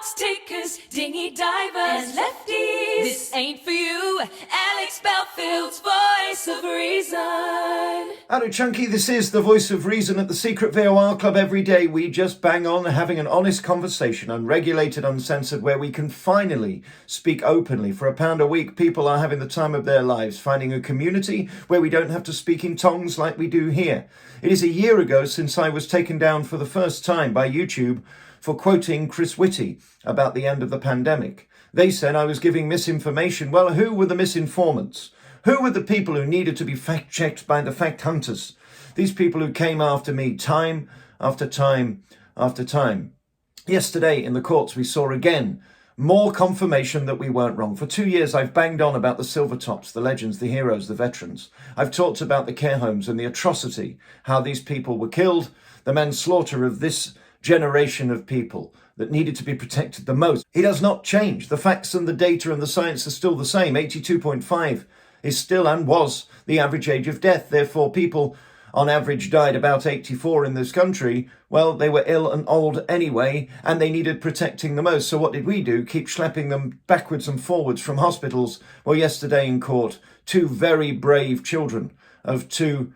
shorts takers, dinghy divers, and lefties. This ain't for you. Alex Belfield's Voice of Reason. Hello, Chunky. This is the Voice of Reason at the Secret VOR Club. Every day we just bang on having an honest conversation, unregulated, uncensored, where we can finally speak openly. For £1 a week, people are having the time of their lives, finding a community where we don't have to speak in tongues like we do here. It is a year ago since I was taken down for the first time by YouTube for quoting Chris Whitty about the end of the pandemic. They said I was giving misinformation. Well, who were the misinformants? Who were the people who needed to be fact-checked by the fact hunters? These people who came after me time after time after time. Yesterday in the courts we saw again more confirmation that we weren't wrong. For 2 years I've banged on about the silver tops, the legends, the heroes, the veterans. I've talked about the care homes and the atrocity, how these people were killed, the manslaughter of this generation of people that needed to be protected the most. It has not changed. The facts and the data and the science are still the same. 82.5 is still and was the average age of death. Therefore, people on average died about 84 in this country. Well, they were ill and old anyway, and they needed protecting the most. So what did we do? Keep schlepping them backwards and forwards from hospitals. Well, yesterday in court, two very brave children of two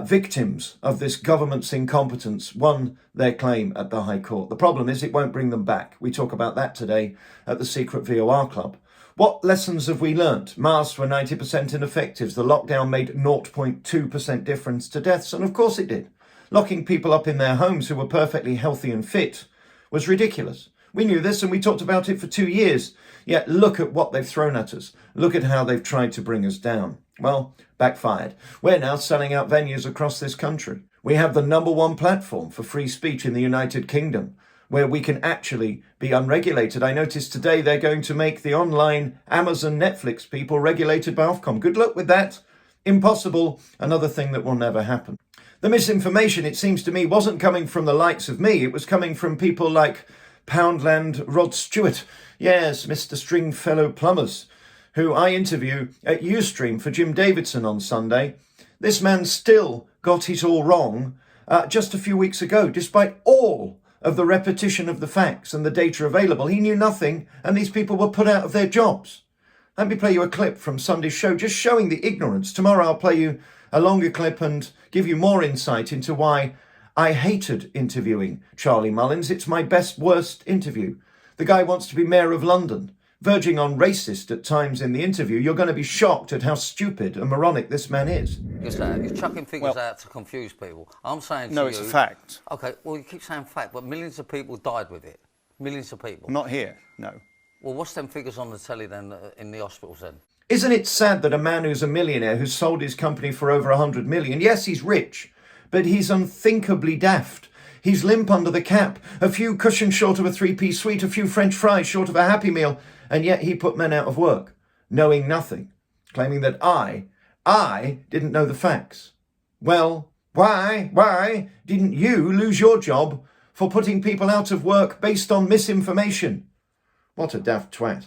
victims of this government's incompetence won their claim at the High Court. The problem is it won't bring them back. We talk about that today at the Secret VOR Club. What lessons have we learnt? Masks were 90% ineffective. The lockdown made 0.2% difference to deaths, and of course it did. Locking people up in their homes who were perfectly healthy and fit was ridiculous. We knew this and we talked about it for 2 years. Yet look at what they've thrown at us. Look at how they've tried to bring us down. Well, backfired. We're now selling out venues across this country. We have the #1 platform for free speech in the United Kingdom, where we can actually be unregulated. I noticed today they're going to make the online Amazon, Netflix people regulated by Ofcom. Good luck with that. Impossible. Another thing that will never happen. The misinformation, it seems to me, wasn't coming from the likes of me. It was coming from people like Poundland Rod Stewart. Yes, Mr. Stringfellow Plumbers, who I interview at Ustream for Jim Davidson on Sunday. This man still got it all wrong just a few weeks ago, despite all of the repetition of the facts and the data available. He knew nothing, and these people were put out of their jobs. Let me play you a clip from Sunday's show, just showing the ignorance. Tomorrow I'll play you a longer clip and give you more insight into why I hated interviewing Charlie Mullins. It's my worst interview. The guy wants to be mayor of London, verging on racist at times in the interview. You're going to be shocked at how stupid and moronic this man is. You're chucking figures out to confuse people. I'm saying to you... No, it's a fact. OK, well, you keep saying fact, but millions of people died with it. Millions of people. Not here, no. Well, what's them figures on the telly then, in the hospitals then? Isn't it sad that a man who's a millionaire, who's sold his company for over 100 million, yes, he's rich, but he's unthinkably daft. He's limp under the cap, a few cushions short of a three-piece suite, a few French fries short of a Happy Meal, and yet he put men out of work, knowing nothing, claiming that I didn't know the facts. Well, why didn't you lose your job for putting people out of work based on misinformation? What a daft twat.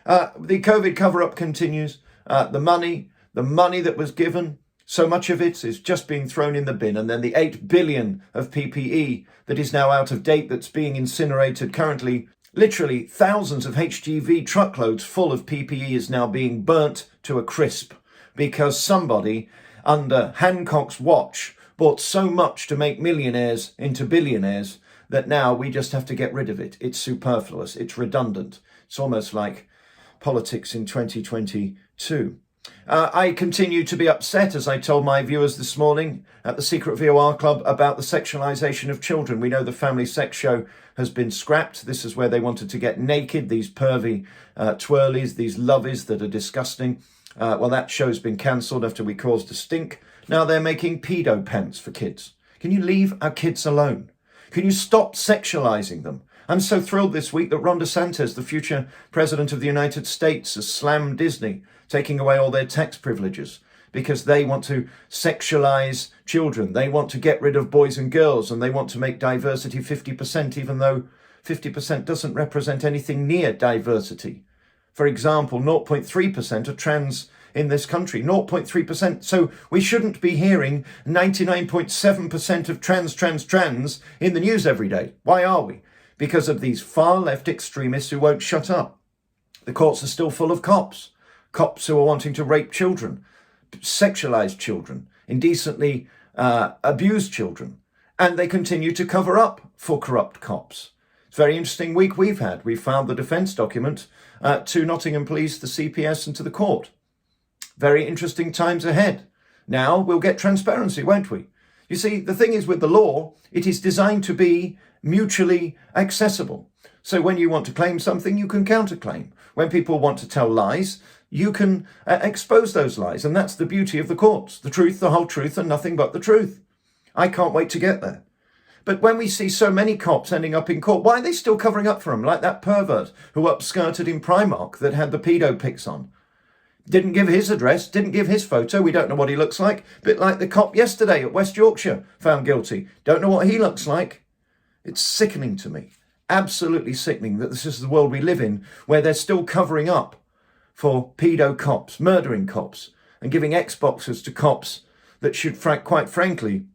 The COVID cover-up continues. The money that was given, so much of it is just being thrown in the bin. And then the 8 billion of PPE that is now out of date, that's being incinerated currently. Literally thousands of HGV truckloads full of PPE is now being burnt to a crisp because somebody under Hancock's watch bought so much to make millionaires into billionaires that now we just have to get rid of it. It's superfluous. It's redundant. It's almost like politics in 2022. I continue to be upset, as I told my viewers this morning at the Secret VOR Club, about the sexualisation of children. We know the family sex show has been scrapped. This is where they wanted to get naked, these pervy twirlies, these lovies that are disgusting. Well, that show's been cancelled after we caused a stink. Now they're making pedo pants for kids. Can you leave our kids alone? Can you stop sexualising them? I'm so thrilled this week that Ron DeSantis, the future president of the United States, has slammed Disney, taking away all their tax privileges because they want to sexualise children. They want to get rid of boys and girls, and they want to make diversity 50%, even though 50% doesn't represent anything near diversity. For example, 0.3% are trans in this country, 0.3%. So we shouldn't be hearing 99.7% of trans in the news every day. Why are we? because of these far left extremists who won't shut up. The courts are still full of cops who are wanting to rape children, sexualize children, indecently abuse children, and they continue to cover up for corrupt cops. It's a very interesting week we've had. We found the defence document to Nottingham Police, the CPS and to the court. Very interesting times ahead. Now we'll get transparency, won't we? You see, the thing is with the law, it is designed to be mutually accessible. So when you want to claim something, you can counterclaim. When people want to tell lies, you can expose those lies. And that's the beauty of the courts. The truth, the whole truth, and nothing but the truth. I can't wait to get there. But when we see so many cops ending up in court, why are they still covering up for them? Like that pervert who upskirted in Primark that had the pedo pics on. Didn't give his address, didn't give his photo. We don't know what he looks like. Bit like the cop yesterday at West Yorkshire, found guilty. Don't know what he looks like. It's sickening to me. Absolutely sickening that this is the world we live in, where they're still covering up for pedo cops, murdering cops, and giving Xboxes to cops that should, quite frankly,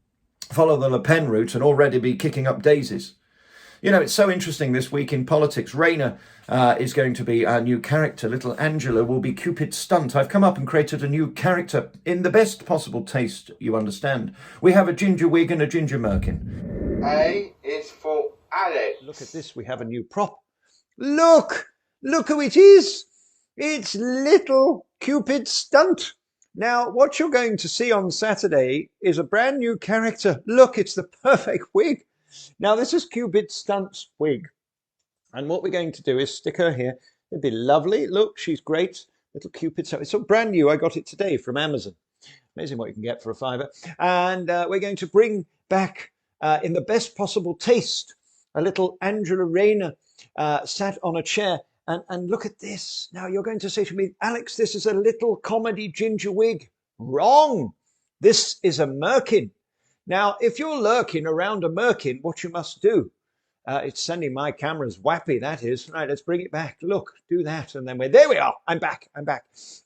follow the Le Pen route and already be kicking up daisies. You know, it's so interesting this week in politics. Raina is going to be our new character. Little Angela will be Cupid's stunt. I've come up and created a new character in the best possible taste, you understand. We have a ginger wig and a ginger merkin. A is for Alex. Look at this, we have a new prop. Look who it is. It's little Cupid Stunt. Now, what you're going to see on Saturday is a brand new character. Look, it's the perfect wig. Now, this is Cupid Stunt's wig. And what we're going to do is stick her here. It'd be lovely. Look, she's great. Little Cupid Stunt. It's brand new. I got it today from Amazon. Amazing what you can get for a £5. And we're going to bring back, in the best possible taste, a little Angela Rayner sat on a chair. And look at this. Now, you're going to say to me, Alex, this is a little comedy ginger wig. Wrong. This is a merkin. Now, if you're lurking around a merkin, what you must do, it's sending my cameras wappy, that is. Right, let's bring it back. Look, do that. And then there we are. I'm back.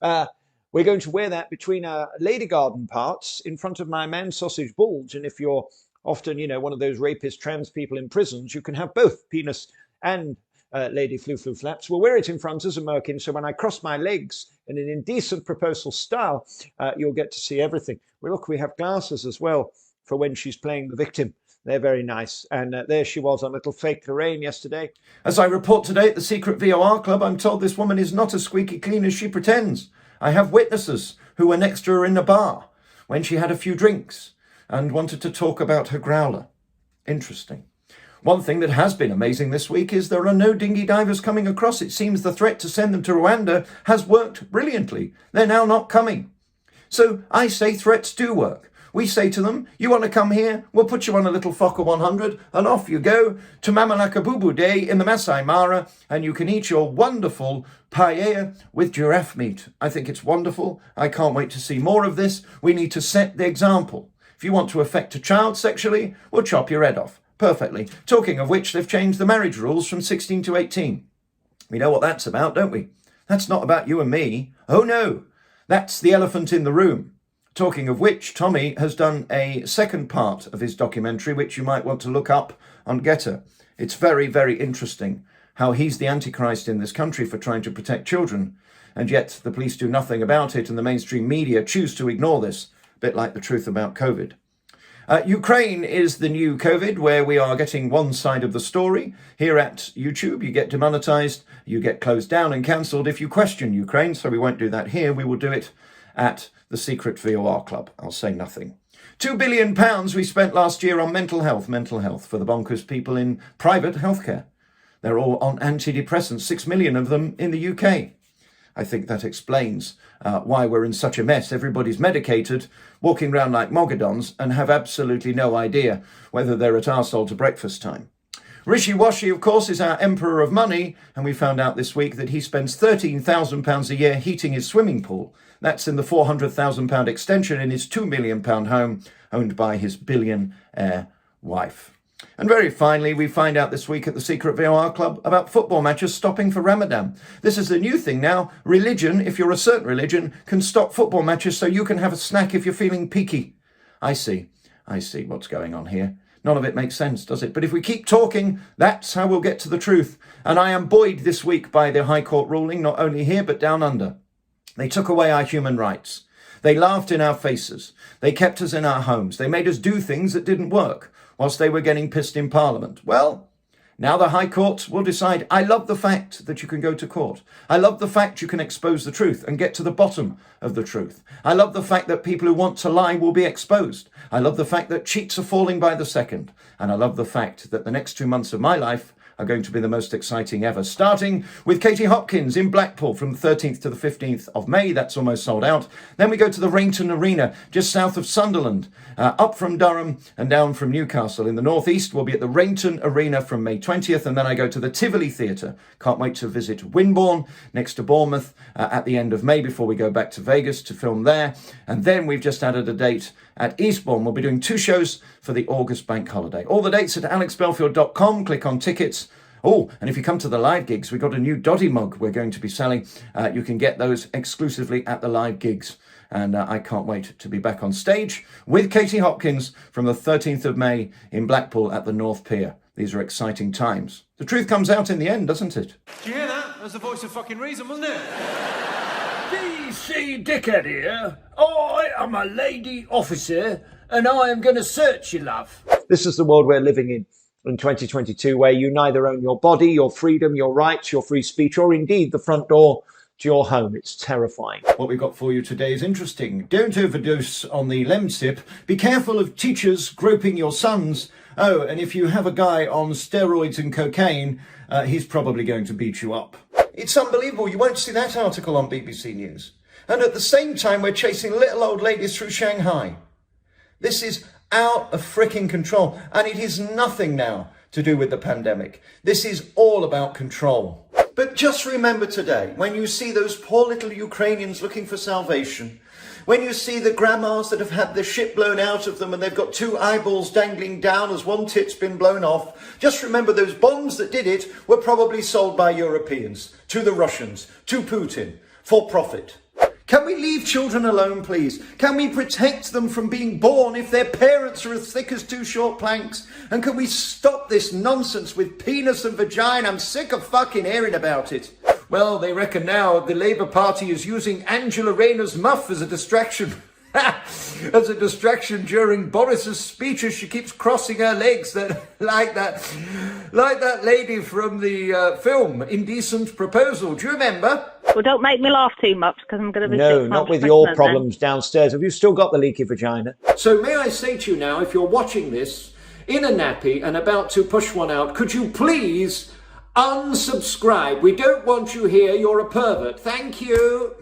We're going to wear that between our Lady Garden parts in front of my man sausage bulge. And if you're often, one of those rapist trans people in prisons, you can have both penis and Lady Flu Flaps. We'll wear it in front as a merkin, so when I cross my legs in an indecent proposal style, you'll get to see everything. Well, look, we have glasses as well for when she's playing the victim. They're very nice. And there she was on little fake Lorraine yesterday. As I report today at the secret VOR club, I'm told this woman is not as squeaky clean as she pretends. I have witnesses who were next to her in a bar when she had a few drinks and wanted to talk about her growler. Interesting. One thing that has been amazing this week is there are no dinghy divers coming across. It seems the threat to send them to Rwanda has worked brilliantly. They're now not coming. So I say threats do work. We say to them, you want to come here? We'll put you on a little Fokker 100 and off you go to Mamalakabubu Day in the Masai Mara and you can eat your wonderful paella with giraffe meat. I think it's wonderful. I can't wait to see more of this. We need to set the example. If you want to affect a child sexually, we'll chop your head off. Perfectly. Talking of which, they've changed the marriage rules from 16 to 18. We know what that's about, don't we? That's not about you and me. Oh no, that's the elephant in the room. Talking of which, Tommy has done a second part of his documentary, which you might want to look up on Getter. It's very, very interesting how he's the Antichrist in this country for trying to protect children, and yet the police do nothing about it and the mainstream media choose to ignore this, a bit like the truth about COVID. Ukraine is the new COVID, where we are getting one side of the story. Here at YouTube, you get demonetized, you get closed down and cancelled if you question Ukraine, so we won't do that here. We will do it at the secret VOR club. I'll say nothing. £2 billion we spent last year on mental health for the bonkers people in private healthcare. They're all on antidepressants, 6 million of them in the UK. I think that explains why we're in such a mess. Everybody's medicated, walking around like mogadons, and have absolutely no idea whether they're at arsehole to breakfast time. Rishi Washi, of course, is our emperor of money, and we found out this week that he spends £13,000 a year heating his swimming pool. That's in the £400,000 extension in his £2 million home, owned by his billionaire wife. And very finally, we find out this week at the Secret VOR Club about football matches stopping for Ramadan. This is the new thing now. Religion, if you're a certain religion, can stop football matches so you can have a snack if you're feeling peaky. I see what's going on here. None of it makes sense, does it? But if we keep talking, that's how we'll get to the truth. And I am buoyed this week by the High Court ruling, not only here, but down under. They took away our human rights. They laughed in our faces. They kept us in our homes. They made us do things that didn't work whilst they were getting pissed in Parliament. Well, now the High Court will decide. I love the fact that you can go to court. I love the fact you can expose the truth and get to the bottom of the truth. I love the fact that people who want to lie will be exposed. I love the fact that cheats are falling by the second. And I love the fact that the next 2 months of my life are going to be the most exciting ever, starting with Katie Hopkins in Blackpool from the 13th to the 15th of May. That's almost sold out. Then we go to the Rainton Arena, just south of Sunderland, up from Durham and down from Newcastle. In the northeast, we'll be at the Rainton Arena from May 20th, and then I go to the Tivoli Theatre. Can't wait to visit Winbourne, next to Bournemouth, at the end of May before we go back to Vegas to film there. And then we've just added a date at Eastbourne. We'll be doing 2 shows for the August bank holiday. All the dates at alexbelfield.com. Click on tickets. Oh, and if you come to the live gigs, we've got a new Doddy mug we're going to be selling. You can get those exclusively at the live gigs. And I can't wait to be back on stage with Katie Hopkins from the 13th of May in Blackpool at the North Pier. These are exciting times. The truth comes out in the end, doesn't it? Do you hear that? That was the voice of fucking reason, wasn't it? DC Dickhead here. I am a lady officer and I am going to search you, love. This is the world we're living in 2022, where you neither own your body, your freedom, your rights, your free speech, or indeed the front door to your home. It's terrifying. What we've got for you today is interesting. Don't overdose on the Lemsip. Be careful of teachers groping your sons. Oh, and if you have a guy on steroids and cocaine, he's probably going to beat you up. It's unbelievable. You won't see that article on BBC News. And at the same time, we're chasing little old ladies through Shanghai. This is out of freaking control. And it is nothing now to do with the pandemic. This is all about control. But just remember today, when you see those poor little Ukrainians looking for salvation, when you see the grandmas that have had the shit blown out of them and they've got 2 eyeballs dangling down as one tit's been blown off, just remember those bombs that did it were probably sold by Europeans to the Russians, to Putin, for profit. Can we leave children alone, please? Can we protect them from being born if their parents are as thick as 2 short planks? And can we stop this nonsense with penis and vagina? I'm sick of fucking hearing about it. Well, they reckon now the Labour Party is using Angela Rayner's muff as a distraction. As a distraction during Boris's speech as she keeps crossing her legs, like that lady from the film Indecent Proposal. Do you remember? Well, don't make me laugh too much because I'm going to be No, not with your problems downstairs. Have you still got the leaky vagina? So may I say to you now, if you're watching this in a nappy and about to push one out, could you please unsubscribe? We don't want you here. You're a pervert. Thank you.